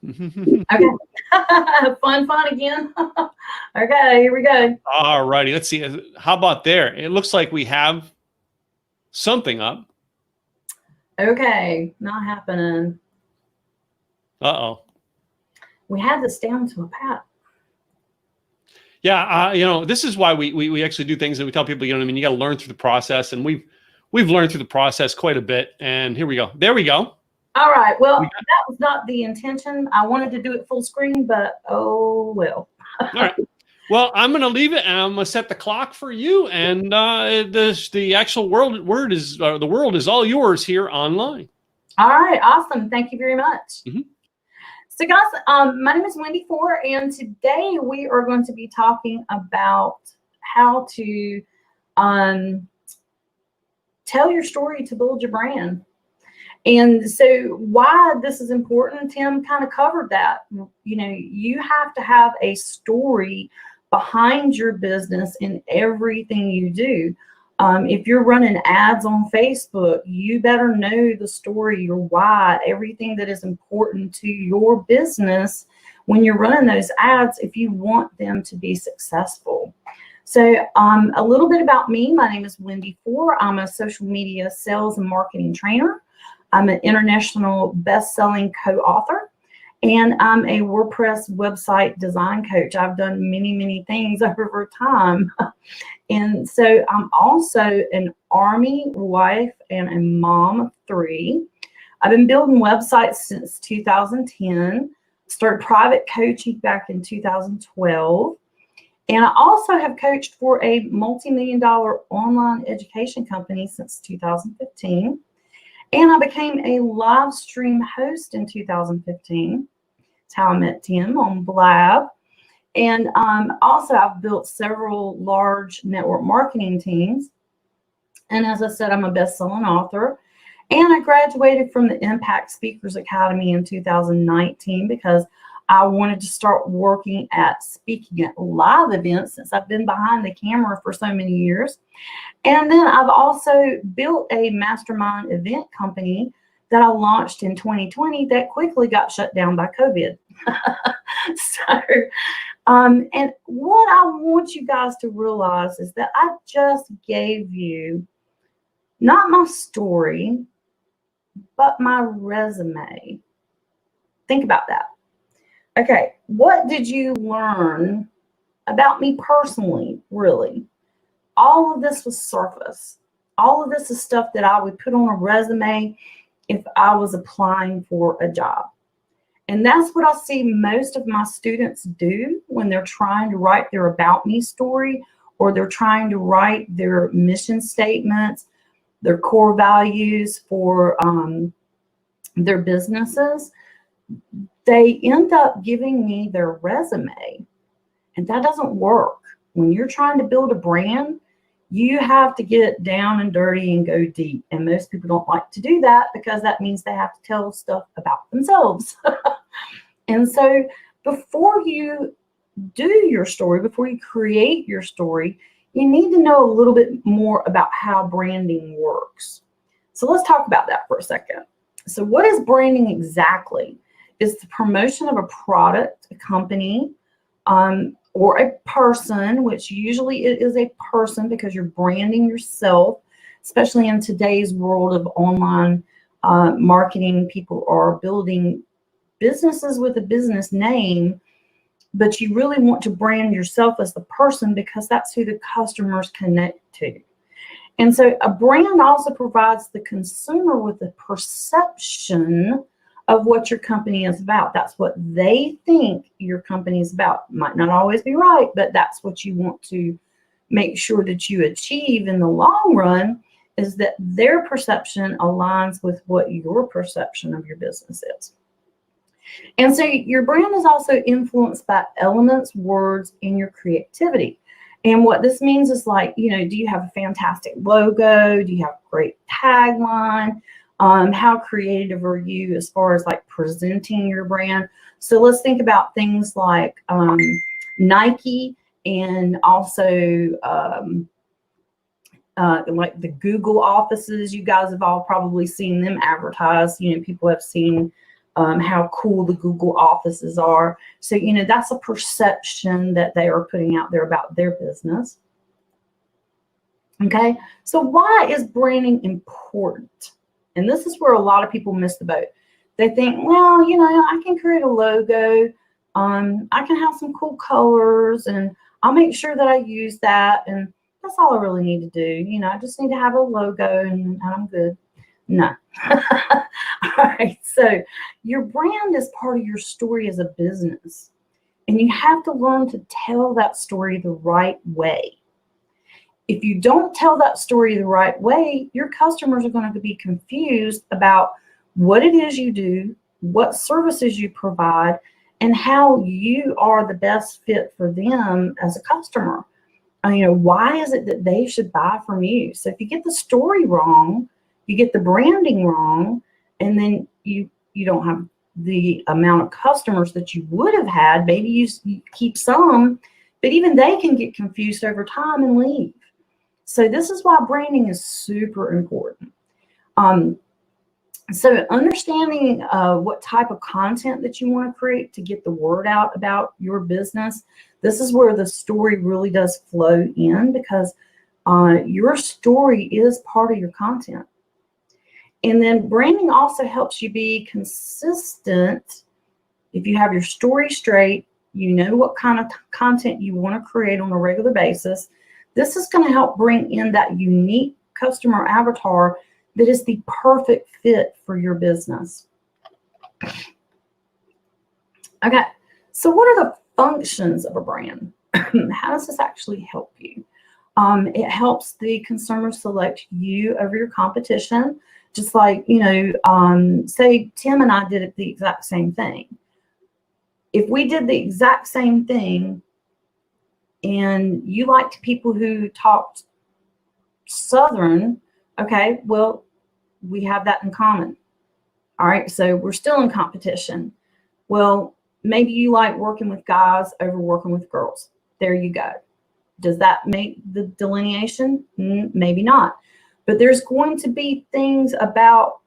Okay. Fun again. Okay, here we go. All righty. Let's see. How about there? It looks like we have something up. Okay, not happening. Uh-oh. We had this down to a pat. Yeah, this is why we actually do things that we tell people, you got to learn through the process, and we've learned through the process quite a bit. And here we go. There we go. All right. Well, that was not the intention. I wanted to do it full screen, but oh well. All right. Well, I'm going to leave it, and I'm going to set the clock for you. And the actual world is all yours here online. All right. Awesome. Thank you very much. So guys, my name is Wendy Fore, and today we are going to be talking about how to tell your story to build your brand. And so why this is important, Tim kind of covered that. You have to have a story behind your business in everything you do. If you're running ads on Facebook, you better know the story, your why, everything that is important to your business when you're running those ads if you want them to be successful. So a little bit about me. My name is Wendy Fore. I'm a social media sales and marketing trainer. I'm an international best-selling co-author, and I'm a WordPress website design coach. I've done many things over time. And so I'm also an Army wife and a mom of 3. I've been building websites since 2010, started private coaching back in 2012. And I also have coached for a multi-million-dollar online education company since 2015. And I became a live stream host in 2015. That's how I met Tim on Blab. And also I've built several large network marketing teams. And as I said, I'm a best-selling author. And I graduated from the Impact Speakers Academy in 2019 because I wanted to start working at speaking at live events since I've been behind the camera for so many years. And then I've also built a mastermind event company that I launched in 2020 that quickly got shut down by COVID. And what I want you guys to realize is that I just gave you not my story, but my resume. Think about that. Okay, what did you learn about me personally, really? All of this was surface. All of this is stuff that I would put on a resume if I was applying for a job. And that's what I see most of my students do when they're trying to write their about me story, or they're trying to write their mission statements, their core values for their businesses. They end up giving me their resume, and that doesn't work. When you're trying to build a brand, you have to get down and dirty and go deep. And most people don't like to do that because that means they have to tell stuff about themselves. And so before you do your story, before you create your story, you need to know a little bit more about how branding works. So let's talk about that for a second. So what is branding exactly? It's the promotion of a product, a company, or a person, which usually it is a person because you're branding yourself, especially in today's world of online marketing. People are building businesses with a business name, but you really want to brand yourself as the person because that's who the customers connect to. And so a brand also provides the consumer with a perception of what your company is about. That's what they think your company is about. Might not always be right, but that's what you want to make sure that you achieve in the long run, is that their perception aligns with what your perception of your business is. And so your brand is also influenced by elements, words, and your creativity. And what this means is like, do you have a fantastic logo? Do you have a great tagline? How creative are you as far as like presenting your brand? So let's think about things like Nike, and also like the Google offices. You guys have all probably seen them advertised. People have seen how cool the Google offices are. So, you know, that's a perception that they are putting out there about their business. Okay, so why is branding important? And this is where a lot of people miss the boat. They think, well, you know, I can create a logo, I can have some cool colors, and I'll make sure that I use that, and that's all I really need to do. You know, I just need to have a logo and I'm good. No. All right, so your brand is part of your story as a business, and you have to learn to tell that story the right way. If you don't tell that story the right way, your customers are going to be confused about what it is you do, what services you provide, and how you are the best fit for them as a customer. You know, why is it that they should buy from you? So if you get the story wrong, you get the branding wrong, and then you don't have the amount of customers that you would have had. Maybe you keep some, but even they can get confused over time and leave. So this is why branding is super important. So understanding what type of content that you want to create to get the word out about your business, this is where the story really does flow in, because your story is part of your content. And then branding also helps you be consistent. If you have your story straight, you know what kind of content you want to create on a regular basis. This is going to help bring in that unique customer avatar that is the perfect fit for your business. Okay, so what are the functions of a brand? How does this actually help you? It helps the consumer select you over your competition. Just like, you know, say Tim and I did the exact same thing. If we did the exact same thing and you liked people who talked Southern, okay, well, we have that in common. All right, so we're still in competition. Well, maybe you like working with guys over working with girls. There you go. Does that make the delineation? Maybe not. But there's going to be things about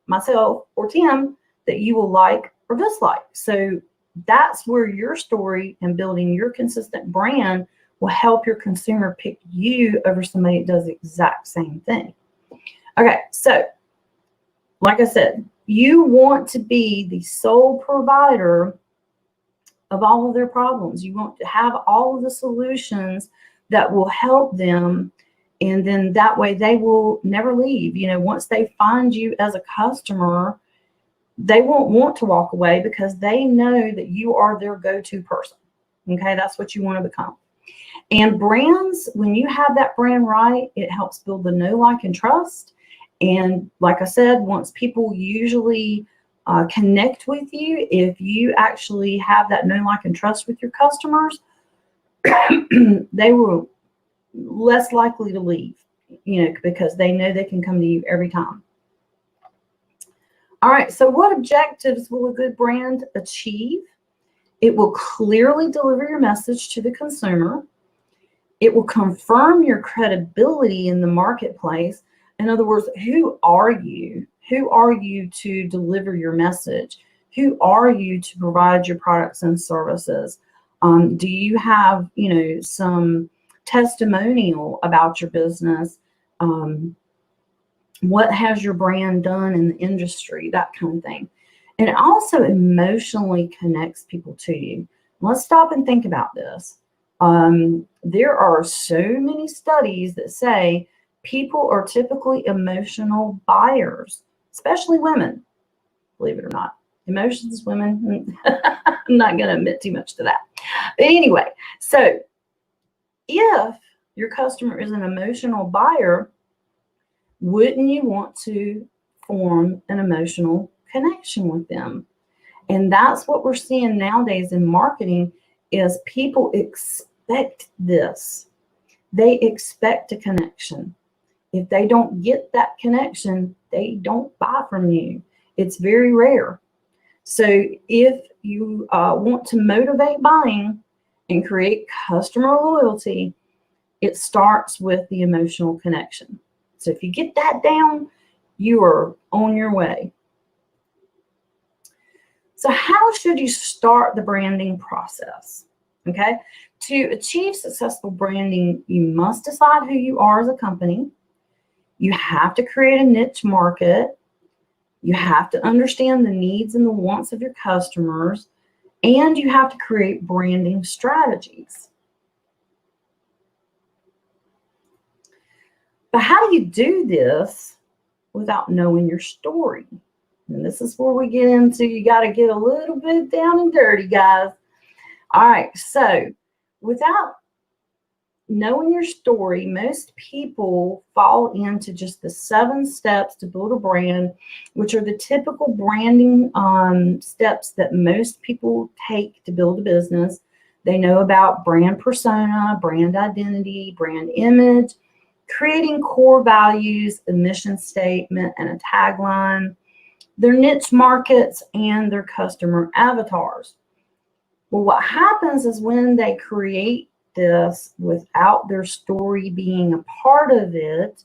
myself or Tim that you will like or dislike. So that's where your story and building your consistent brand will help your consumer pick you over somebody that does the exact same thing. Okay, so like I said, you want to be the sole provider of all of their problems. You want to have all of the solutions that will help them, and then that way they will never leave. You know, once they find you as a customer, they won't want to walk away because they know that you are their go-to person. Okay, that's what you want to become. And brands, when you have that brand right, it helps build the know, like, and trust. And like I said, once people usually connect with you, if you actually have that know, like, and trust with your customers, they will less likely to leave, you know, because they know they can come to you every time. All right, so what objectives will a good brand achieve? It will clearly deliver your message to the consumer. It will confirm your credibility in the marketplace. In other words, who are you? Who are you to deliver your message? Who are you to provide your products and services? Do you have, you know, some testimonial about your business? What has your brand done in the industry? That kind of thing. And it also emotionally connects people to you. Let's stop and think about this. There are so many studies that say people are typically emotional buyers, especially women, believe it or not. Emotions, women, I'm not going to admit too much to that. But anyway, so if your customer is an emotional buyer, wouldn't you want to form an emotional connection with them? And that's what we're seeing nowadays in marketing is people expect this. They expect a connection. If they don't get that connection, they don't buy from you. It's very rare. So if you want to motivate buying and create customer loyalty, it starts with the emotional connection. So if you get that down, you are on your way. So how should you start the branding process? Okay. To achieve successful branding, you must decide who you are as a company. You have to create a niche market. You have to understand the needs and the wants of your customers, and you have to create branding strategies. But how do you do this without knowing your story? And this is where we get into, you got to get a little bit down and dirty, guys. All right, so without knowing your story, most people fall into just the 7 steps to build a brand, which are the typical branding steps that most people take to build a business. They know about brand persona, brand identity, brand image, creating core values, a mission statement, and a tagline, their niche markets, and their customer avatars. Well, what happens is when they create this without their story being a part of it,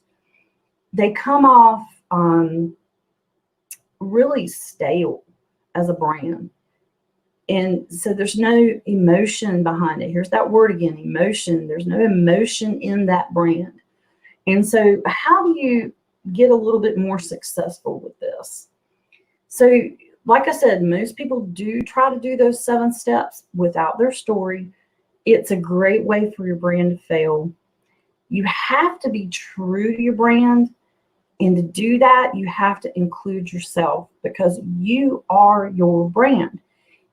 they come off really stale as a brand. And so there's no emotion behind it. Here's that word again, emotion. There's no emotion in that brand. And so how do you get a little bit more successful with this? So like I said, most people do try to do those 7 steps without their story. It's a great way for your brand to fail. You have to be true to your brand. And to do that, you have to include yourself, because you are your brand.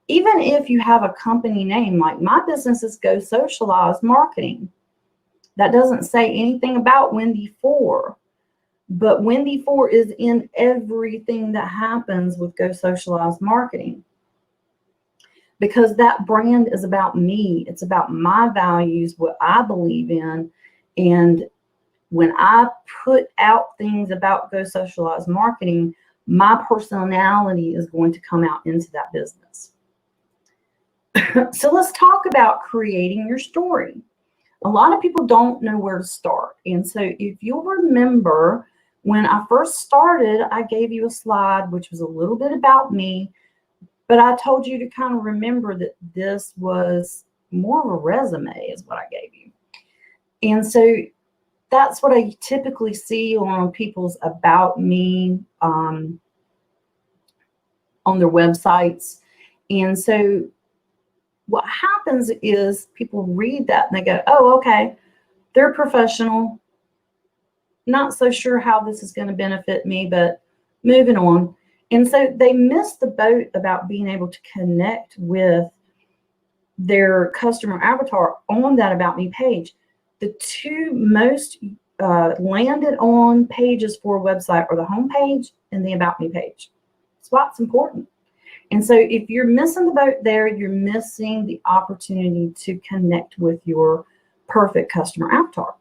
Even if you have a company name, like my business is Go Socialize Marketing. That doesn't say anything about Wendy Fore, but Wendy Fore is in everything that happens with Go Socialize Marketing, because that brand is about me. It's about my values, what I believe in. And when I put out things about Go Socialize Marketing, my personality is going to come out into that business. So let's talk about creating your story. A lot of people don't know where to start. And so if you'll remember, when I first started, I gave you a slide which was a little bit about me, but I told you to kind of remember that this was more of a resume is what I gave you. And so that's what I typically see on people's about me on their websites. And so what happens is people read that and they go, oh, okay, they're professional. Not so sure how this is going to benefit me, but moving on. And so they miss the boat about being able to connect with their customer avatar on that About Me page. The 2 most landed on pages for a website are the home page and the About Me page. That's why it's important. And so if you're missing the boat there, you're missing the opportunity to connect with your perfect customer avatar.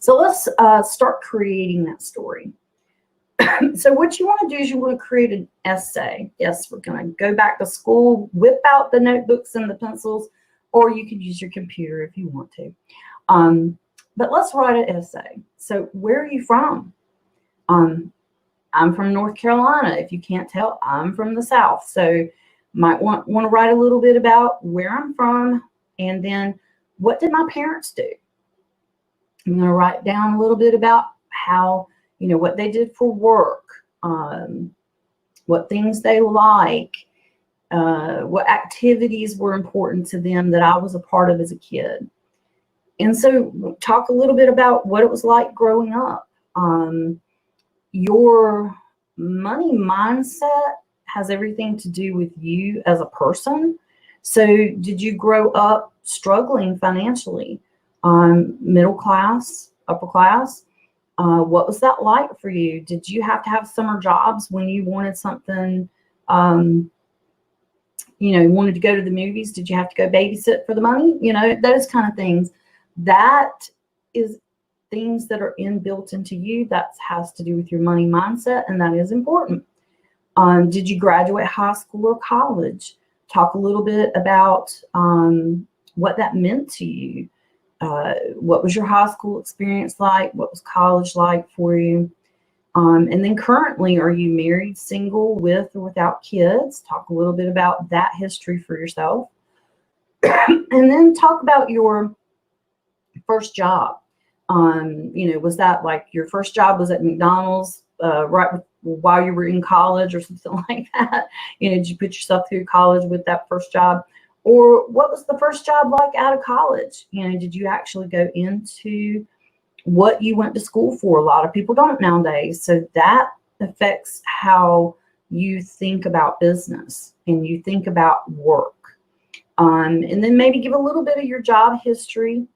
So let's start creating that story. So what you want to do is you want to create an essay. Yes, we're going to go back to school, whip out the notebooks and the pencils, or you could use your computer if you want to. But let's write an essay. So where are you from? I'm from North Carolina. If you can't tell, I'm from the South. So might want to write a little bit about where I'm from, and then what did my parents do? I'm going to write down a little bit about how, what they did for work, what things they like, what activities were important to them that I was a part of as a kid. And so talk a little bit about what it was like growing up. Your money mindset has everything to do with you as a person. So did you grow up struggling financially? Middle class, upper class? What was that like for you? Did you have to have summer jobs when you wanted something, wanted to go to the movies? Did you have to go babysit for the money? Those kind of things. That is things that are inbuilt into you. That has to do with your money mindset, and that is important. Did you graduate high school or college? Talk a little bit about what that meant to you. What was your high school experience like? What was college like for you? And then currently, are you married, single, with or without kids? Talk a little bit about that history for yourself. And then talk about your first job. Was that like your first job was at McDonald's right while you were in college or something like that? Did you put yourself through college with that first job? Or what was the first job like out of college? Did you actually go into what you went to school for? A lot of people don't nowadays. So that affects how you think about business and you think about work. And then maybe give a little bit of your job history.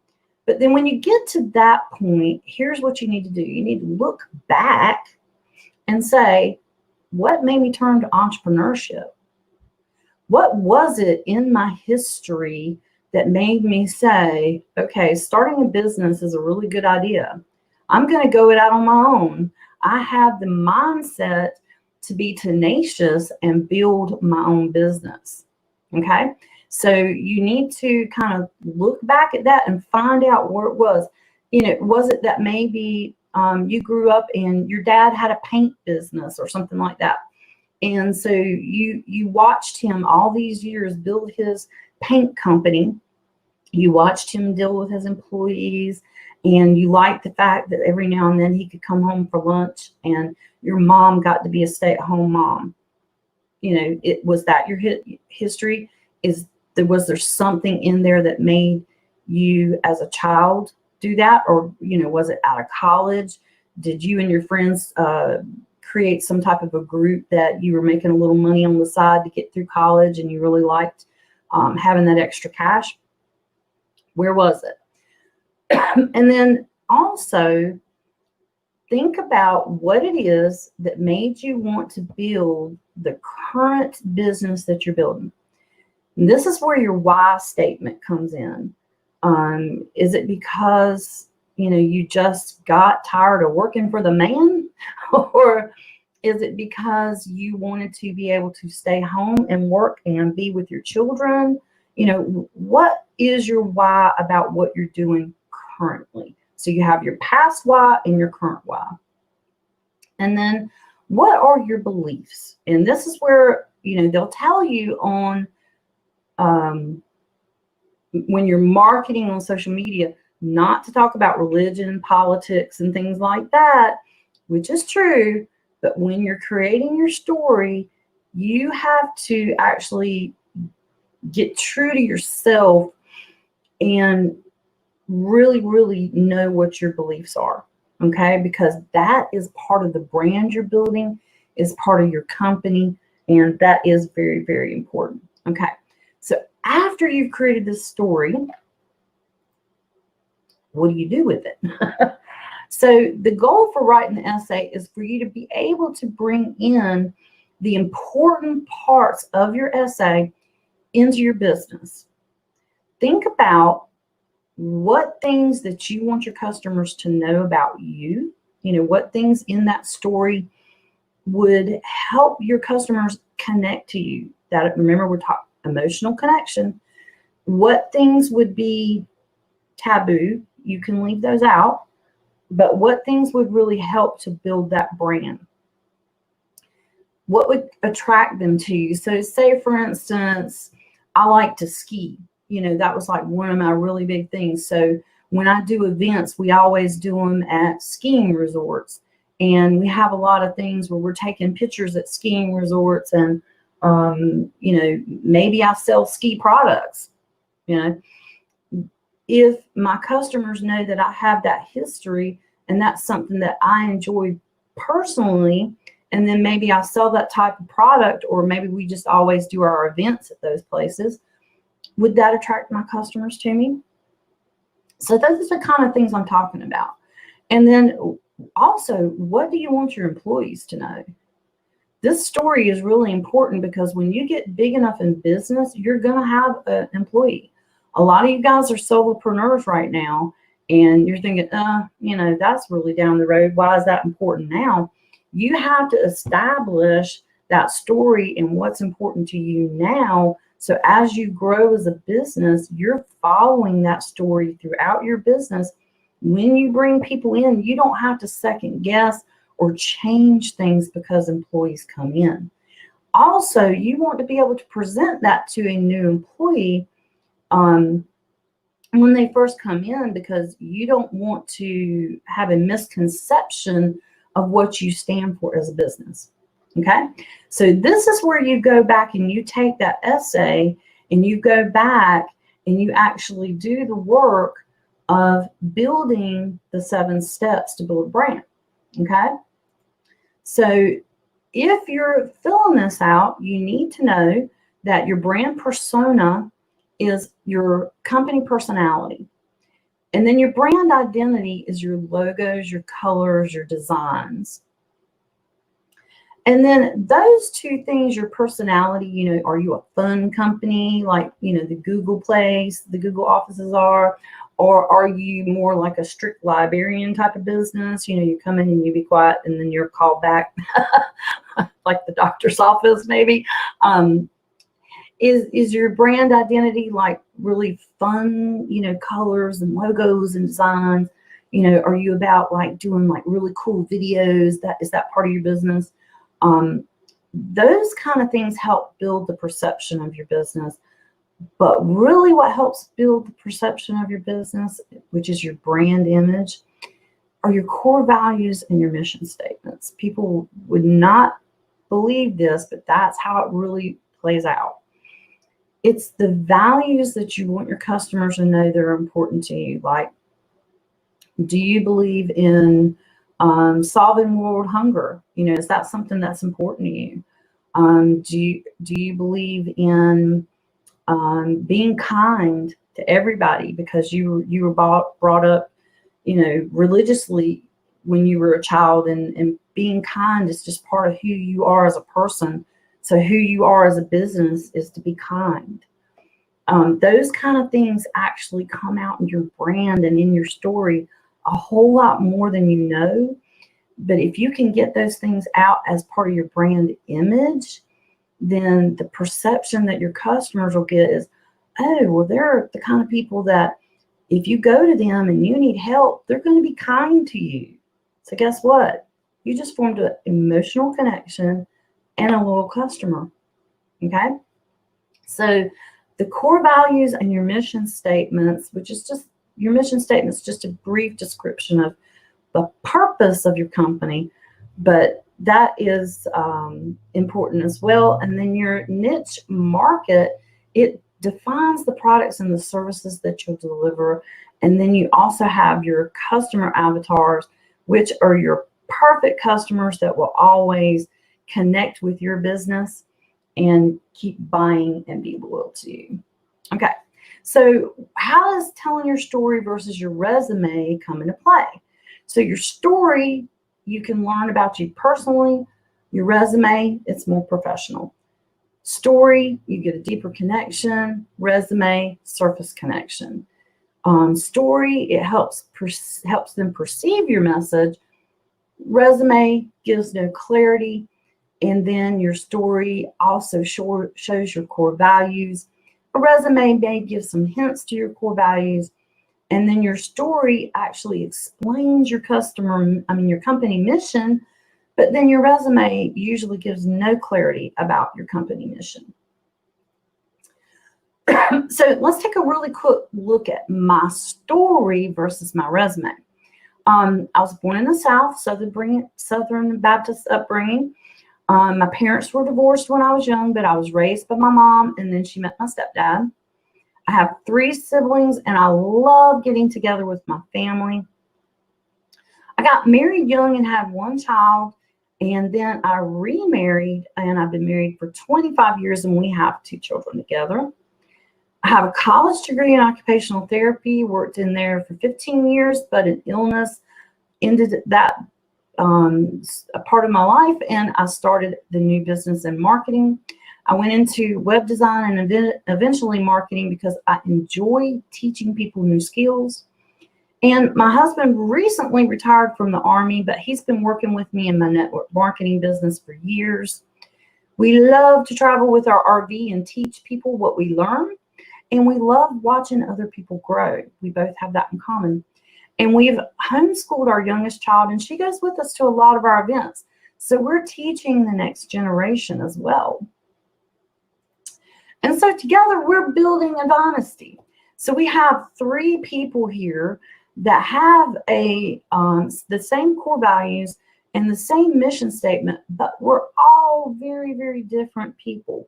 But then when you get to that point, here's what you need to do. You need to look back and say, what made me turn to entrepreneurship? What was it in my history that made me say, okay, starting a business is a really good idea. I'm going to go it out on my own. I have the mindset to be tenacious and build my own business. Okay. So you need to kind of look back at that and find out where it was. Was it that maybe you grew up and your dad had a paint business or something like that? And so you watched him all these years build his paint company. You watched him deal with his employees, and you liked the fact that every now and then he could come home for lunch, and your mom got to be a stay-at-home mom. Was that your history? Was there something in there that made you as a child do that? Or, was it out of college? Did you and your friends create some type of a group that you were making a little money on the side to get through college and you really liked having that extra cash? Where was it? And then also think about what it is that made you want to build the current business that you're building. And this is where your why statement comes in. Is it because, you just got tired of working for the man? Or is it because you wanted to be able to stay home and work and be with your children? What is your why about what you're doing currently? So you have your past why and your current why. And then what are your beliefs? And this is where, they'll tell you on when you're marketing on social media, not to talk about religion, politics, and things like that, which is true. But when you're creating your story, you have to actually get true to yourself and really, really know what your beliefs are. Okay, because that is part of the brand you're building, is part of your company, and that is very, very important. Okay. So after you've created this story, what do you do with it? So the goal for writing the essay is for you to be able to bring in the important parts of your essay into your business. Think about what things that you want your customers to know about you. What things in that story would help your customers connect to you. That, remember, we're talking emotional connection. What things would be taboo? You can leave those out. But what things would really help to build that brand? What would attract them to you? So say, for instance, I like to ski. That was like one of my really big things. So when I do events, we always do them at skiing resorts. And we have a lot of things where we're taking pictures at skiing resorts, and maybe I sell ski products. If my customers know that I have that history and that's something that I enjoy personally, and then maybe I sell that type of product, or maybe we just always do our events at those places, would that attract my customers to me? So those are the kind of things I'm talking about. And then also, what do you want your employees to know? This story is really important, because when you get big enough in business, you're going to have an employee. A lot of you guys are solopreneurs right now, and you're thinking, that's really down the road. Why is that important now? You have to establish that story and what's important to you now. So as you grow as a business, you're following that story throughout your business. When you bring people in, you don't have to second guess or change things because employees come in. Also, you want to be able to present that to a new employee when they first come in, because you don't want to have a misconception of what you stand for as a business. Okay, so this is where you go back and you take that essay and you go back and you actually do the work of building the 7 steps to build a brand. Okay, so if you're filling this out, you need to know that your brand persona is your company personality. And then your brand identity is your logos, your colors, your designs. And then those 2 things, your personality, you know, are you a fun company like, you know, the Google place, the Google offices are, or are you more like a strict librarian type of business? You know, you come in and you be quiet and then you're called back like the doctor's office maybe. Is your brand identity like really fun, you know, colors and logos and designs? You know, are you about like doing like really cool videos? Is that part of your business? Those kind of things help build the perception of your business. But really what helps build the perception of your business, which is your brand image, are your core values and your mission statements. People would not believe this, but that's how it really plays out. It's the values that you want your customers to know that are important to you. Like, do you believe in solving world hunger? You know, is that something that's important to you? Do you believe in being kind to everybody because you were brought up, you know, religiously when you were a child, and being kind is just part of who you are as a person. So who you are as a business is to be kind. Those kind of things actually come out in your brand and in your story a whole lot more than you know. But if you can get those things out as part of your brand image, then the perception that your customers will get is, oh, well, they're the kind of people that if you go to them and you need help, they're going to be kind to you. So guess what? You just formed an emotional connection and a loyal customer. Okay? So the core values and your mission statements, which is just your mission statement is just a brief description of the purpose of your company, but that is important as well. And then your niche market, it defines the products and the services that you'll deliver. And then you also have your customer avatars, which are your perfect customers that will always connect with your business and keep buying and be loyal to you. Okay, so how does telling your story versus your resume come into play? So your story, you can learn about you personally. Your resume, it's more professional. Story, you get a deeper connection. Resume, surface connection. Story, it helps them perceive your message. Resume gives no clarity. And then your story also shows your core values. A resume may give some hints to your core values. And then your story actually explains your your company mission, but then your resume usually gives no clarity about your company mission. So let's take a really quick look at my story versus my resume. I was born in the South, Southern Baptist upbringing. My parents were divorced when I was young, but I was raised by my mom, and then she met my stepdad. I have 3 siblings, and I love getting together with my family. I got married young and had 1 child, and then I remarried, and I've been married for 25 years, and we have 2 children together. I have a college degree in occupational therapy, worked in there for 15 years, but an illness ended that a part of my life, and I started the new business in marketing. I went into web design and eventually marketing because I enjoy teaching people new skills. And my husband recently retired from the Army, but he's been working with me in my network marketing business for years. We love to travel with our RV and teach people what we learn, and we love watching other people grow. We both have that in common. And we've homeschooled our youngest child, and she goes with us to a lot of our events. So we're teaching the next generation as well. And so together we're building a dynasty. So we have 3 people here that have the same core values and the same mission statement, but we're all very, very different people.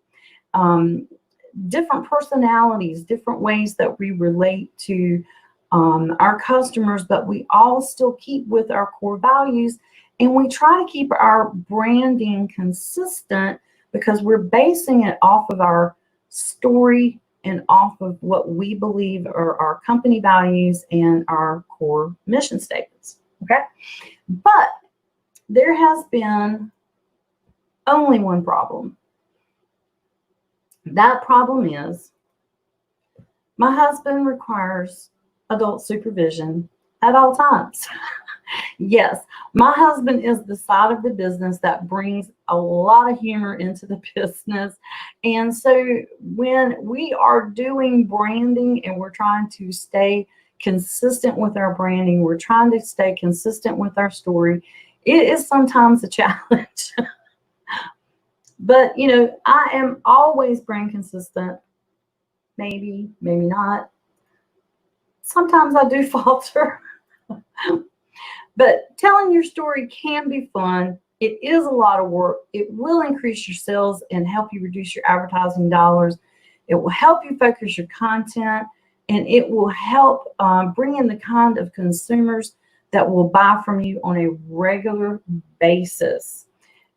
Different personalities, different ways that we relate to our customers, but we all still keep with our core values, and we try to keep our branding consistent because we're basing it off of our story and off of what we believe are our company values and our core mission statements. Okay, but there has been only one problem. That problem is my husband requires adult supervision at all times. Yes, my husband is the side of the business that brings a lot of humor into the business. And so when we are doing branding and we're trying to stay consistent with our branding, we're trying to stay consistent with our story, it is sometimes a challenge. But, you know, I am always brand consistent. Maybe, maybe not. Sometimes I do falter. But telling your story can be fun. It is a lot of work. It will increase your sales and help you reduce your advertising dollars. It will help you focus your content, and it will help bring in the kind of consumers that will buy from you on a regular basis.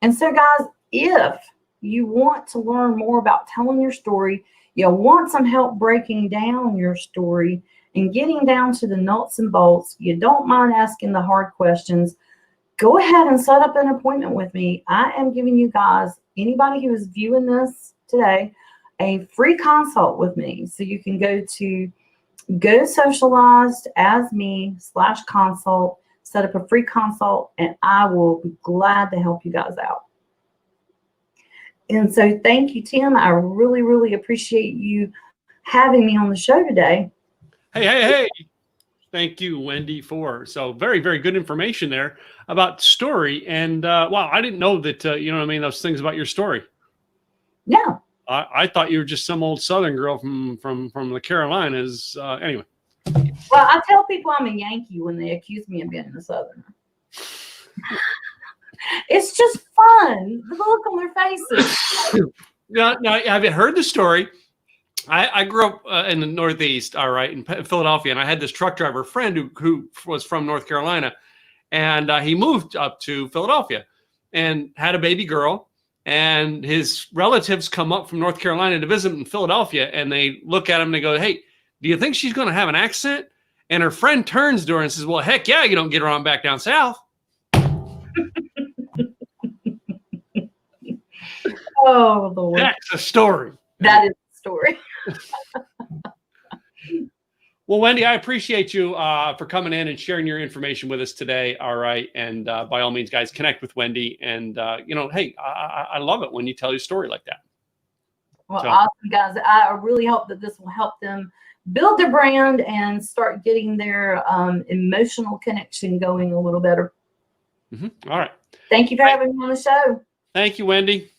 And so, guys, if you want to learn more about telling your story, you want some help breaking down your story and getting down to the nuts and bolts, you don't mind asking the hard questions, go ahead and set up an appointment with me. I am giving you guys, anybody who is viewing this today, a free consult with me. So you can go to GoSocializedAsMe/consult, set up a free consult, and I will be glad to help you guys out. And so thank you, Tim. I really, really appreciate you having me on the show today. Hey. Thank you, Wendy Fore. So very, very good information there about story. And wow, I didn't know that, you know what I mean, those things about your story. Yeah. I thought you were just some old Southern girl from the Carolinas. Anyway. Well, I tell people I'm a Yankee when they accuse me of being a Southerner. It's just fun. The look on their faces. Now, have you heard the story? I grew up in the Northeast, all right, in Philadelphia, and I had this truck driver friend who was from North Carolina, and he moved up to Philadelphia and had a baby girl, and his relatives come up from North Carolina to visit him in Philadelphia, and they look at him and they go, "Hey, do you think she's going to have an accent?" And her friend turns to her and says, "Well, heck yeah, you don't get her on back down south." Oh, Lord. That's a story. That is a story. Well, Wendy, I appreciate you for coming in and sharing your information with us today. All right. And by all means, guys, connect with Wendy. And, you know, hey, I love it when you tell your story like that. Well, so, awesome, guys. I really hope that this will help them build their brand and start getting their emotional connection going a little better. All right. Thank you for having me on the show. Thank you, Wendy.